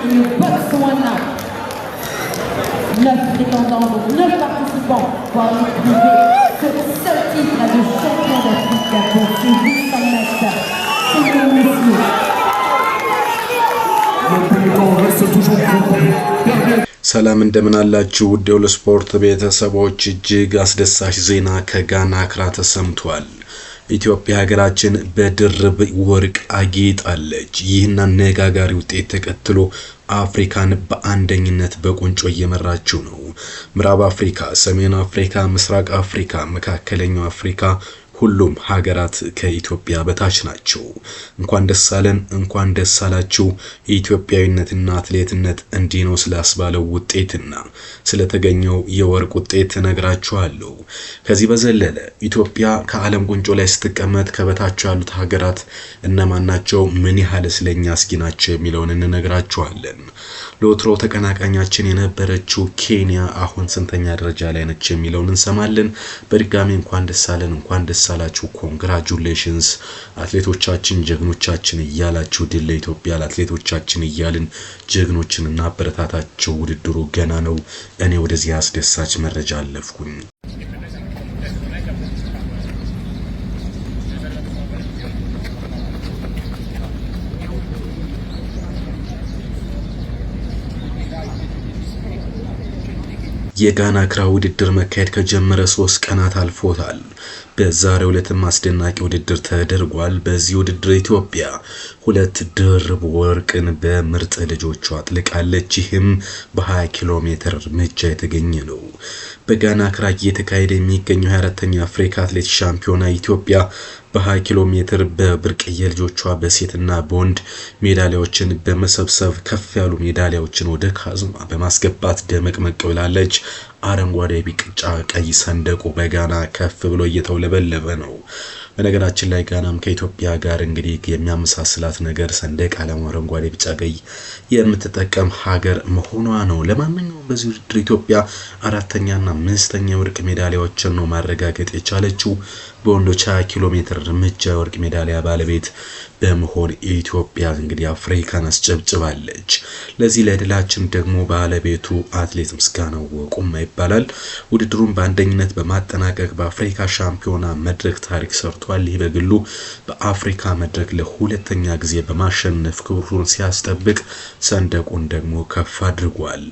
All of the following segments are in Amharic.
et boxe one now. 9 prétendants, donc 9 participants pour aller trouver ce seul titre de champion d'Afrique pour ces 800 mètres. C'est le monsieur. Le peloton reste toujours complet. ሰላም እንደምን አላችሁ ውድ የስፖርት ቤተሰቦች እጅግ አስደሳች ዜና ከጋና አክራ ተሰምቷል። ኢትዮጵያ ሀገራችን በድርብ ወርቅ አጊጣለች። ይህን አነጋጋሪ ውጤት ተከትሎ አፍሪካን በአንደኝነት በቁንጮ እየመራችው ነው። ምዕራብ አፍሪካ፣ ሰሜን አፍሪካ፣ ምስራቅ አፍሪካ፣ መካከለኛው አፍሪካ ሁሉም ሀገራት ከኢትዮጵያ በታች ናቸው። እንኳን ደስ አለን፣ እንኳን ደስ አላችሁ። ኢትዮጵያዊነትና አትሌትነት እንዲህ ነው ስላስባለው ውጤትና ስለተገኘው የወርቅ ውጤት ተነግራችኋለሁ። ከዚህ በዘለለ ኢትዮጵያ ከዓለም ቁንጮ ላይ ስትቀመጥ ከበታች ያሉት ሀገራት እነማን ናቸው፣ ምን ያህል ስለኛ አስጊ ናቸው የሚለውን እንነግራችኋለን። ለወትሮ ተቀናቃኛችን የነበረችው ኬንያ አሁን ስንተኛ ደረጃ ላይ ነች የሚለውን እንሰማለን። በድጋሚ እንኳን ደስ አለን፣ እንኳን ደስ አላችሁ። ኮንግራቹሌሽንስ አትሌቶቻችን፣ ጀግኖቻችን እያላችሁ ድል ለኢትዮጵያ አትሌቶቻችን እያልን ጀግኖችን እና አበረታታቸው። ውድድሩ ገና ነው። እኔ ወደዚህ አስደሳች መረጃ አለፍኩኝ። የጋና አክራ ውድድር መካሄድ ከጀመረ 3 ቀናት አልፎታል። በዛሬው ዕለትም አስደናቂ ውድድር ተደርጓል። በዚህ ውድድር ኢትዮጵያ 2 ድርብ ወርቅን በምርጥ ልጆቿ አጥልቃለች። ይህም በ20 ኪሎ ሜትር እርምጃ የተገኘ ነው። በጋና አክራ እየተካሄደ የሚገኘው 24ኛ አፍሪካ አትሌት ሻምፒዮና ኢትዮጵያ በ20 ኪሎ ሜትር በብርቅዬ ልጆቿ በሴትና በወንድ ሜዳሊያዎችን በመሰብሰብ ከፍ ያሉ ሜዳሊያዎችን ወደ ካዝማ በማስገባት ደመቅመቅ ብላለች። አረንጓዴ፣ ቢጫ፣ ቀይ ሰንደቁ በጋና ከፍ ብሎ እየተውለበለበ ነው። በነገራችን ላይ ጋናም ከኢትዮጵያ ጋር እንግዲህ የሚያመሳስላት ነገር ሰንደቅ ዓላማው አረንጓዴ፣ ቢጫ፣ ቀይ የምትጠቀም ሀገር መሆኗ ነው። ለማንኛውም በዚህ ውድድር ኢትዮጵያ 4ኛና 5ኛ ወርቅ ሜዳሊያዎችን ነው ማረጋገጥ የቻለችው። በወንዶች 20 ኪሎ ሜትር እርምጃ ወርቅ ሜዳሊያ ባለቤት በመሆን ኢትዮጵያ እንግዲህ አፍሪካን አስጨብጭባለች። ለዚህ ለድላችን ደግሞ ባለቤቱ አትሌት ምስጋናው ወቁማ ይባላል። ውድድሩን በአንደኝነት በማጠናቀቅ በአፍሪካ ሻምፒዮና መድረክ ታሪክ ሰርቷል። ይህ በግሉ በአፍሪካ መድረክ ለሁለተኛ ጊዜ በማሸነፍ ክብሩን ሲያስጠብቅ ሰንደቁን ደግሞ ከፍ አድርጓል።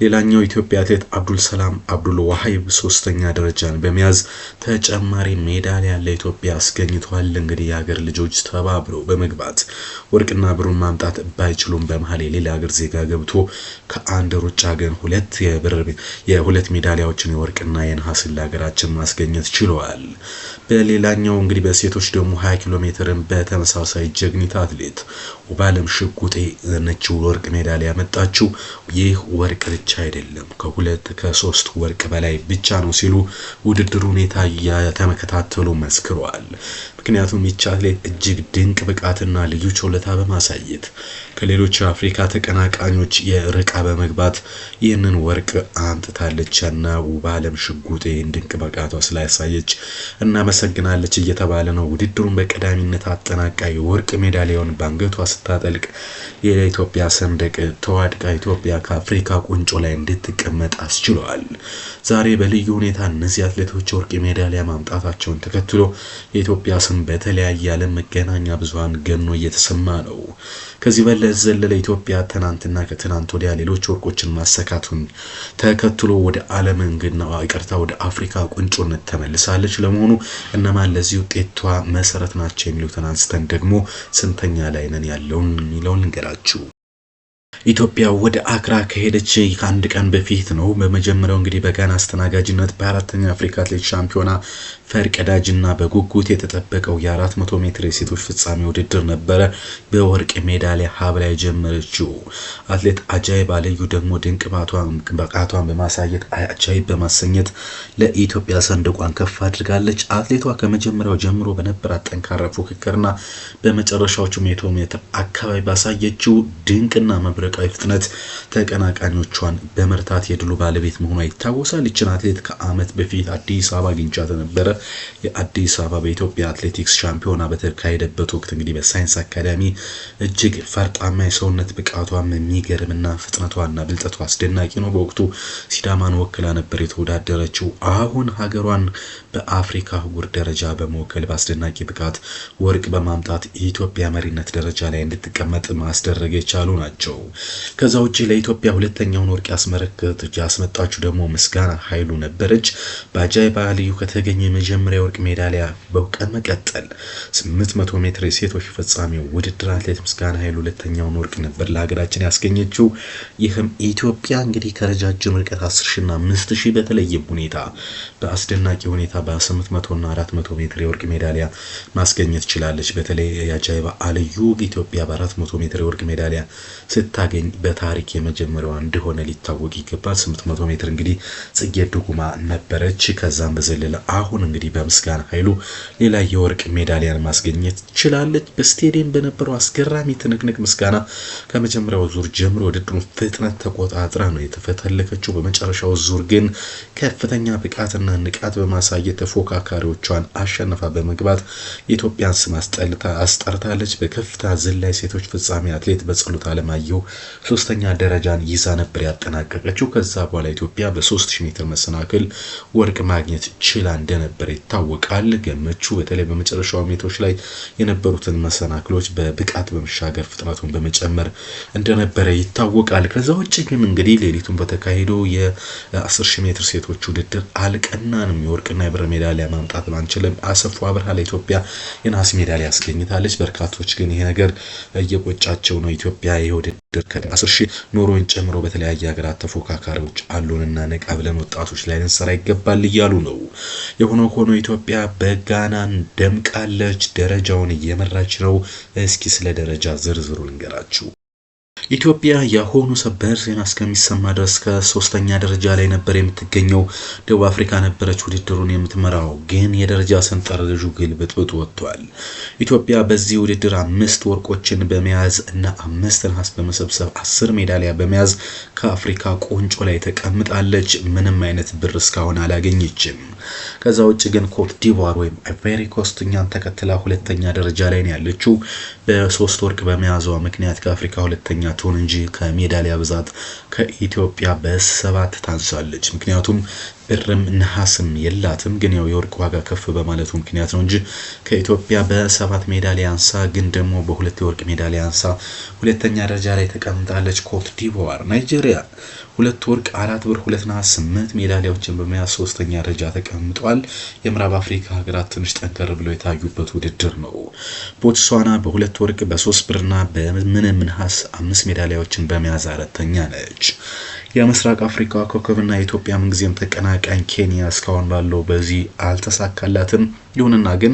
ሌላኛው ኢትዮጵያ አትሌት አብዱልሰላም አብዱል ዋሂብ 3ኛ ደረጃን በመያዝ ተጨማሪ ሜዳሊያ ለኢትዮጵያ አስገኝቷል። እንግዲህ የሀገር ልጆች ተባብረው በመግባት ወርቅና ብሩን ማምጣት ባይችሉም በመሃል የሌላ ሀገር ዜጋ ገብቶ ከአንድ ሩጫ ግን 2 ሜዳሊያዎችን የወርቅና የነሐስ ለሀገራችን ማስገኘት ችለዋል። በሌላኛው እንግዲህ በሴቶች ደግሞ 20 ኪሎ ሜትርን በተመሳሳይ ጀግኒት አትሌት ውባለም ሽጉጤ ነች ወርቅ ሜዳሊያ ያመጣችው። ይህ ወርቅ ብቻ አይደለም፣ ከ3 ወርቅ በላይ ብቻ ነው ሲሉ ውድድሩ ሁኔታ የተመከታተሉ መስክረዋል። ምክንያቱም ይህች አትሌት እጅግ ድንቅ ብቃትና ልዩ ችሎታ በማሳየት ከሌሎች አፍሪካ ተቀናቃኞች የርቃ በመግባት ይህንን ወርቅ አምጥታለችና ውባለም ሽጉጤ ድንቅ ብቃቷ ስላሳየች እናመሰግናለች እየተባለ ነው። ውድድሩን በቀዳሚነት አጠናቃ የወርቅ ሜዳሊያውን ባንገቷ ስታጠልቅ የኢትዮጵያ ሰንደቅ ተዋድቃ ኢትዮጵያ ከአፍሪካ ቁንጮ ላይ እንድትቀመጥ አስችሏል። ዛሬ በልዩ ሁኔታ እነዚህ አትሌቶች ወርቅ ሜዳሊያ ማምጣታቸውን ተከትሎ የኢትዮጵያ ስም በተለያየ ዓለም መገናኛ ብዙሃን ገኖ እየተሰማ ነው። ከዚህ በዘለለ ኢትዮጵያ ትናንትና ከትናንት ወዲያ ሌሎች ወርቆችን ማሰካቱን ተከትሎ ወደ ዓለም እንግና ይቅርታ ወደ አፍሪካ ቁንጮነት ተመልሳለች። ለመሆኑ እነማን ለዚህ ውጤቷ መሰረት ናቸው የሚሉትን አንስተን ደግሞ ስንተኛ ላይ ነን ያለውን የሚለውን እንገራችሁ። ኢትዮጵያ ወደ አክራ ከሄደች ከአንድ ቀን በፊት ነው። በመጀመሪያው እንግዲህ በጋና አስተናጋጅነት በ4ኛ አፍሪካ አትሌት ሻምፒዮና ፈርቀዳጅና በጉጉት የተጠበቀው የ400 ሜትር የሴቶች ፍጻሜ ውድድር ነበረ። በወርቅ ሜዳሊያ ሀብላ የጀመረችው አትሌት አጃይብ አለዩ ደግሞ ድንቅ ብቃቷን በማሳየት አጃይብ በማሰኘት ለኢትዮጵያ ሰንደቋን ከፍ አድርጋለች። አትሌቷ ከመጀመሪያው ጀምሮ በነበራት ጠንካራ ፉክክርና በመጨረሻዎቹ 100 ሜትር አካባቢ ባሳየችው ድንቅና መብረቅ በመብረቃዊ ፍጥነት ተቀናቃኞቿን በመርታት የድሉ ባለቤት መሆኗ ይታወሳል። ይችን አትሌት ከዓመት በፊት አዲስ አበባ አግኝቻት ነበረ። የአዲስ አበባ በኢትዮጵያ አትሌቲክስ ሻምፒዮና በተካሄደበት ወቅት እንግዲህ በሳይንስ አካዳሚ እጅግ ፈርጣማ የሰውነት ብቃቷም የሚገርምና ፍጥነቷና ብልጠቷ አስደናቂ ነው። በወቅቱ ሲዳማን ወክላ ነበር የተወዳደረችው። አሁን ሀገሯን በአፍሪካ አህጉር ደረጃ በመወከል በአስደናቂ ብቃት ወርቅ በማምጣት የኢትዮጵያ መሪነት ደረጃ ላይ እንድትቀመጥ ማስደረግ የቻሉ ናቸው። ከዛ ውጪ ለኢትዮጵያ ሁለተኛውን ወርቅ ያስመጣችው ደግሞ ምስጋና ኃይሉ ነበረች። በአጃይባ ልዩ ከተገኘ የመጀመሪያ ወርቅ ሜዳሊያ በመቀጠል 800 ሜትር የሴቶች ፍጻሜው ውድድር አትሌት ምስጋና ኃይሉ ሁለተኛውን ወርቅ ነበር ለሀገራችን ያስገኘችው። ይህም ኢትዮጵያ እንግዲህ ከረጃጅም ርቀት 10,000 እና 5,000 በተለየ ሁኔታ በአስደናቂ ሁኔታ በ800 እና 400 ሜትር የወርቅ ሜዳሊያ ማስገኘት ችላለች። በተለይ የአጃይባ አልዩ ኢትዮጵያ በ400 ሜትር የወርቅ ሜዳሊያ ስታገኝ በታሪክ የመጀመሪያዋ እንደሆነ ሊታወቅ ይገባል። 800 ሜትር እንግዲህ ጽጌ ድጉማ ነበረች። ከዛም በዘለለ አሁን እንግዲህ በምስጋና ኃይሉ ሌላ የወርቅ ሜዳሊያን ማስገኘት ችላለች። በስቴዲየም በነበረው አስገራሚ ትንቅንቅ ምስጋና ከመጀመሪያው ዙር ጀምሮ ውድድሩን ፍጥነት ተቆጣጥራ ነው የተፈተለከችው። በመጨረሻው ዙር ግን ከፍተኛ ብቃትና ንቃት በማሳየት ተፎካካሪዎቿን አሸንፋ በመግባት የኢትዮጵያን ስም አስጠርታለች። በከፍታ ዝላይ ሴቶች ፍጻሜ አትሌት በጸሎት አለማየሁ 3ኛ ደረጃን ይዛ ነበር ያጠናቀቀችው። ከዛ በኋላ ኢትዮጵያ በ3000 ሜትር መሰናክል ወርቅ ማግኘት ችላ እንደነበር ይታወቃል። ገመቹ በተለይ በመጨረሻው ሜትሮች ላይ የነበሩትን መሰናክሎች በብቃት በመሻገር ፍጥነቱን በመጨመር እንደነበረ ይታወቃል። ከዛ ውጪ ግን እንግዲህ ሌሊቱን በተካሄደው የ10000 ሜትር ሴቶች ውድድር አልቀናንም። የወርቅና የብር ሜዳሊያ ማምጣት ባንችልም አሰፉ አብርሃ ለኢትዮጵያ የነሐስ ሜዳሊያ ያስገኝታለች። በርካቶች ግን ይሄ ነገር እየቆጫቸው ነው። ኢትዮጵያ የውድድር ከ10,000 ኖሮን ጨምሮ በተለያየ ሀገራት ተፎካካሪዎች አሉንና ነቃ ብለን ወጣቶች ላይ ልንሰራ ይገባል እያሉ ነው። የሆነው ሆኖ ኢትዮጵያ በጋናን ደምቃለች። ደረጃውን እየመራች ነው። እስኪ ስለ ደረጃ ዝርዝሩ ልንገራችሁ። ኢትዮጵያ የሆኑ ሰበር ዜና እስከሚሰማ ድረስ ከ3ኛ ደረጃ ላይ ነበር የምትገኘው። ደቡብ አፍሪካ ነበረች ውድድሩን የምትመራው፣ ግን የደረጃ ሰንጠረዡ ግልብጥብጥ ወጥቷል። ኢትዮጵያ በዚህ ውድድር 5 ወርቆችን በመያዝ እና 5 ነሐስ በመሰብሰብ 10 ሜዳሊያ በመያዝ ከአፍሪካ ቁንጮ ላይ ተቀምጣለች። ምንም አይነት ብር እስካሁን አላገኘችም። ከዛ ውጭ ግን ኮት ዲቮር ወይም አይቮሪ ኮስት እኛን ተከትላ 2ኛ ደረጃ ላይ ነው ያለችው። በ3 ወርቅ በመያዟ ምክንያት ከአፍሪካ 2ኛ ትሆን እንጂ ከሜዳሊያ ብዛት ከኢትዮጵያ በ7 ታንሳለች። ምክንያቱም ብርም ነሐስም የላትም። ግን ያው የወርቅ ዋጋ ከፍ በማለቱ ምክንያት ነው እንጂ ከኢትዮጵያ በ7 ሜዳሊያ አንሳ፣ ግን ደግሞ በ2 የወርቅ ሜዳሊያ አንሳ 2ኛ ደረጃ ላይ ተቀምጣለች። ኮት ዲቮር፣ ናይጄሪያ 2 ወርቅ 4 ብር 2 ነሐስ 8 ሜዳሊያዎችን በመያዝ 3ኛ ደረጃ ተቀምጧል። የምዕራብ አፍሪካ ሀገራት ትንሽ ጠንከር ብለው የታዩበት ውድድር ነው። ቦትስዋና በ2 ወርቅ በ3 ብርና በምንም ነሐስ 5 ሜዳሊያዎችን በመያዝ 4ኛ ነች። የምስራቅ አፍሪካ ኮከብና የኢትዮጵያ ምንጊዜም ተቀናቃኝ ኬንያ እስካሁን ባለው በዚህ አልተሳካላትም። ይሁንና ግን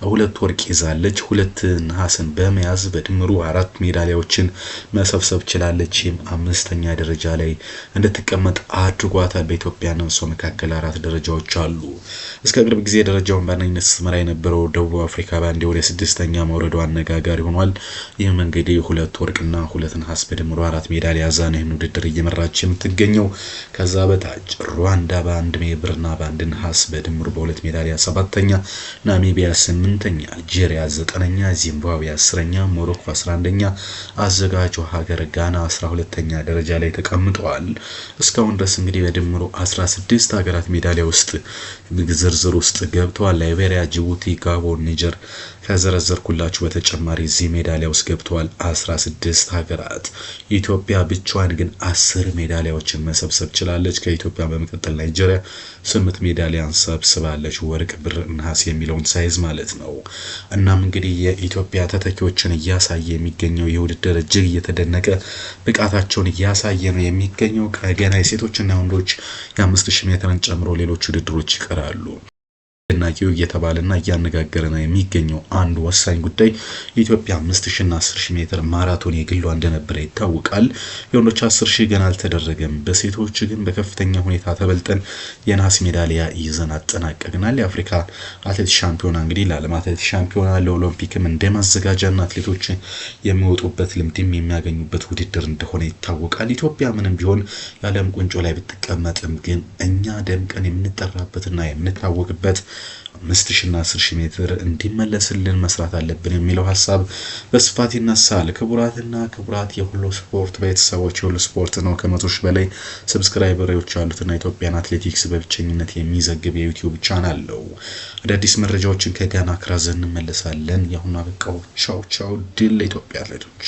2 ወርቅ ይዛለች። 2 ነሐስን በመያዝ በድምሩ 4 ሜዳሊያዎችን መሰብሰብ ችላለች። 5ኛ ደረጃ ላይ እንድትቀመጥ አድርጓታል። በኢትዮጵያና እሷ መካከል 4 ደረጃዎች አሉ። እስከ ቅርብ ጊዜ ደረጃውን በአንደኝነት ስትመራ የነበረው ደቡብ አፍሪካ ባንዴ ወደ 6ኛ መውረዷ አነጋጋሪ ሆኗል። ይህም እንግዲህ 2 ወርቅና 2 ነሐስ በድምሩ 4 ሜዳሊያ ያዛ ነው ይህን ውድድር እየመራች የምትገኘው። ከዛ በታች ሩዋንዳ በ1 ብርና በ1 ነሐስ በድምሩ በ2 ሜዳሊያ 7ኛ፣ ናሚቢያ 8ኛ፣ አልጄሪያ 9ኛ፣ ዚምባብዌ 10ኛ፣ ሞሮኮ 11ኛ፣ አዘጋጇ ሀገር ጋና 12ኛ ደረጃ ላይ ተቀምጠዋል። እስካሁን ድረስ እንግዲህ በድምሩ 16 ሀገራት ሜዳሊያ ውስጥ ዝርዝር ውስጥ ገብተዋል። ላይቤሪያ፣ ጅቡቲ፣ ጋቦን፣ ኒጀር ከዘረዘርኩላችሁ በተጨማሪ እዚህ ሜዳሊያ ውስጥ ገብተዋል 16 ሀገራት። ኢትዮጵያ ብቻዋን ግን 10 ሜዳሊያዎችን መሰብሰብ ችላለች። ከኢትዮጵያ በመቀጠል ናይጄሪያ 8 ሜዳሊያን ሰብስባለች። ወርቅ፣ ብር፣ ነሐስ የሚለውን ሳይዝ ማለት ነው። እናም እንግዲህ የኢትዮጵያ ተተኪዎችን እያሳየ የሚገኘው የውድድር እጅግ እየተደነቀ ብቃታቸውን እያሳየ ነው የሚገኘው። ከገና የሴቶችና ወንዶች የ5000 ሜትርን ጨምሮ ሌሎች ውድድሮች ይቀራሉ። አስደናቂው እየተባለና እያነጋገረ ነው የሚገኘው አንድ ወሳኝ ጉዳይ የኢትዮጵያ 5000 እና 10000 ሜትር ማራቶን የግሏ እንደነበረ ይታወቃል። የወንዶች 10000 ገና አልተደረገም። በሴቶች ግን በከፍተኛ ሁኔታ ተበልጠን የናስ ሜዳሊያ ይዘን አጠናቀቅናል። የአፍሪካ አትሌቲክስ ሻምፒዮና እንግዲህ ለዓለም አትሌቲክስ ሻምፒዮና ለኦሎምፒክም እንደማዘጋጃና አትሌቶች የሚወጡበት ልምድም የሚያገኙበት ውድድር እንደሆነ ይታወቃል። ኢትዮጵያ ምንም ቢሆን የዓለም ቁንጮ ላይ ብትቀመጥም ግን እኛ ደምቀን የምንጠራበትና የምንታወቅበት 5000 እና 10000 ሜትር እንዲመለስልን መስራት አለብን የሚለው ሐሳብ በስፋት ይነሳል። ክቡራትና ክቡራት የሁሉ ስፖርት ቤተሰቦች የሁሉ ስፖርት ነው ከ100 በላይ ሰብስክራይበሮች ያሉትና ኢትዮጵያን አትሌቲክስ በብቸኝነት የሚዘግብ የዩቲዩብ ቻናል ነው። አዳዲስ መረጃዎችን ከጋና አክራ ዘን እንመለሳለን። ያሁን አበቃው። ቻው ቻው። ድል ለኢትዮጵያ አትሌቶች።